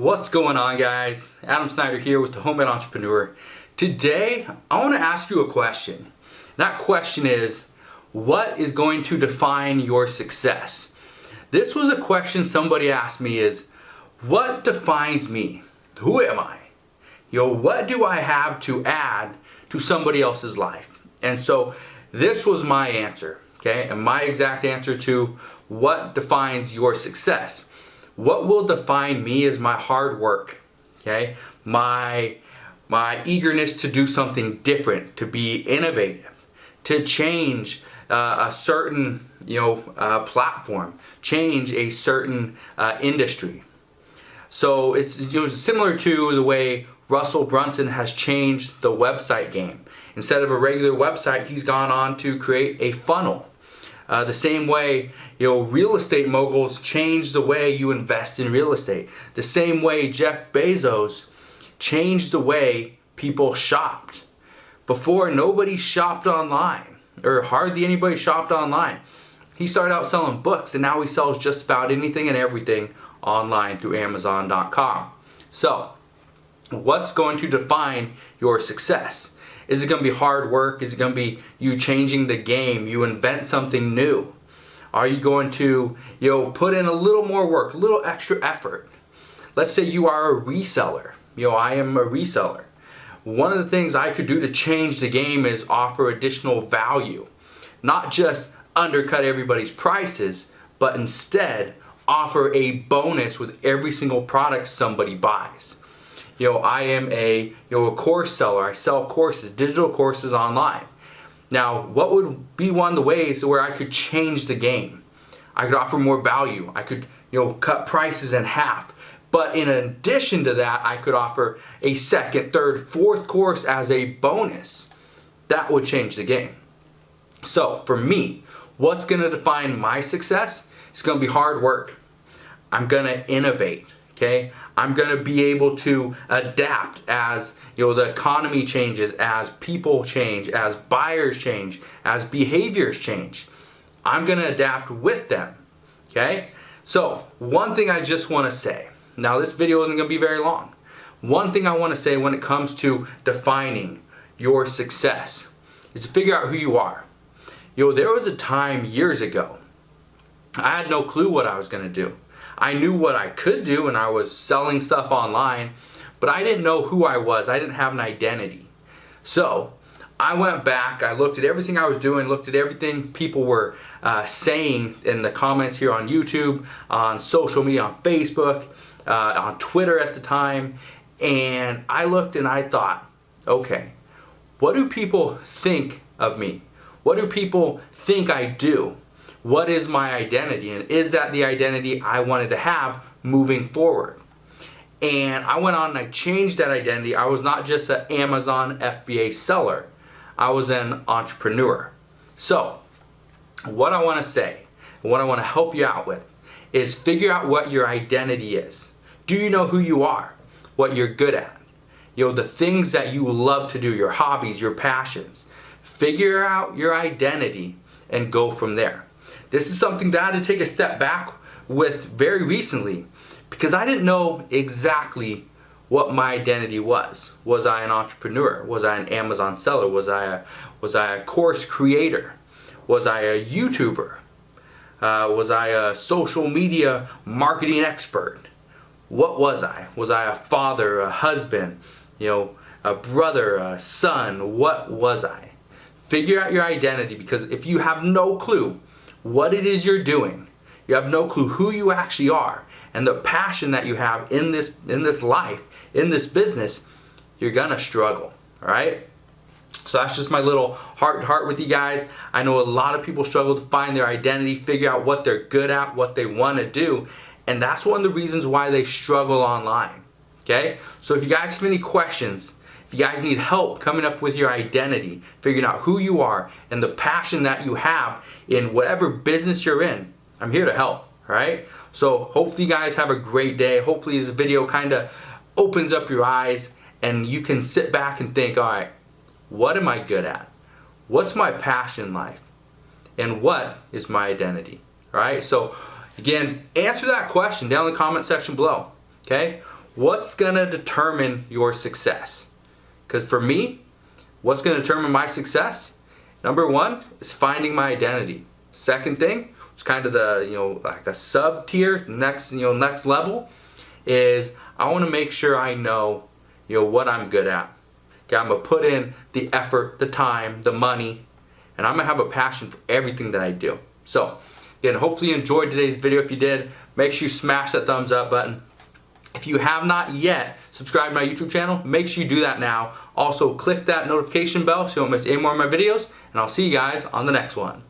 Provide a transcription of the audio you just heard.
What's going on, guys? Adam Snyder here with the Homemade Entrepreneur. Today, I want to ask you a question. That question is, what is going to define your success? This was a question somebody asked me is, what defines me? Who am I? What do I have to add to somebody else's life? And so this was my answer, okay? And my exact answer to what defines your success. What will define me is my hard work, okay? My eagerness to do something different, to be innovative, to change a certain platform, change a certain industry. So it's similar to the way Russell Brunson has changed the website game. Instead of a regular website, he's gone on to create a funnel. The same way, real estate moguls change the way you invest in real estate. The same way Jeff Bezos changed the way people shopped. Before, nobody shopped online, or hardly anybody shopped online. He started out selling books, and now he sells just about anything and everything online through Amazon.com. So, what's going to define your success? Is it going to be hard work? Is it going to be you changing the game? You invent something new? Are you going to put in a little more work, a little extra effort? Let's say you are a reseller. I am a reseller. One of the things I could do to change the game is offer additional value. Not just undercut everybody's prices, but instead offer a bonus with every single product somebody buys. I am a course seller. I sell courses, digital courses online. Now, what would be one of the ways where I could change the game? I could offer more value. I could, cut prices in half. But in addition to that, I could offer a second, third, fourth course as a bonus. That would change the game. So, for me, what's going to define my success? It's going to be hard work. I'm going to innovate. Okay, I'm going to be able to adapt as the economy changes, as people change, as buyers change, as behaviors change. I'm going to adapt with them. Okay, so one thing I just want to say. Now this video isn't going to be very long. One thing I want to say when it comes to defining your success is to figure out who you are. There was a time years ago I had no clue what I was going to do. I knew what I could do, and I was selling stuff online, but I didn't know who I was. I didn't have an identity. So I went back, I looked at everything I was doing, looked at everything people were saying in the comments here on YouTube, on social media, on Facebook, on Twitter at the time, and I looked and I thought, okay, what do people think of me? What do people think I do? What is my identity, and is that the identity I wanted to have moving forward? And I went on and I changed that identity. I was not just an Amazon FBA seller. I was an entrepreneur. So, what I want to say, what I want to help you out with, is figure out what your identity is. Do you know who you are? What you're good at? The things that you love to do, your hobbies, your passions. Figure out your identity and go from there. This is something that I had to take a step back with very recently because I didn't know exactly what my identity was. Was I an entrepreneur? Was I an Amazon seller? Was I a course creator? Was I a YouTuber? Was I a social media marketing expert? What was I? Was I a father, a husband, a brother, a son? What was I? Figure out your identity, because if you have no clue what it is you're doing, you have no clue who you actually are, and the passion that you have in this life, in this business, you're gonna struggle. All right? So that's just my little heart to heart with you guys. I know a lot of people struggle to find their identity, figure out what they're good at, what they want to do, and that's one of the reasons why they struggle online. Okay? So if you guys have any questions, if you guys need help coming up with your identity, figuring out who you are and the passion that you have in whatever business you're in, I'm here to help, all right? So hopefully you guys have a great day. Hopefully this video kind of opens up your eyes and you can sit back and think, all right, what am I good at? What's my passion in life? And what is my identity, all right? So again, answer that question down in the comment section below, okay? what's gonna determine your success? Because for me, what's gonna determine my success? Number one is finding my identity. Second thing, which is kind of the, like a sub tier, next level, is I want to make sure I know, what I'm good at. Okay, I'm gonna put in the effort, the time, the money, and I'm gonna have a passion for everything that I do. So, again, hopefully you enjoyed today's video. If you did, make sure you smash that thumbs up button. If you have not yet subscribed to my YouTube channel, make sure you do that now. Also, click that notification bell so you don't miss any more of my videos, and I'll see you guys on the next one.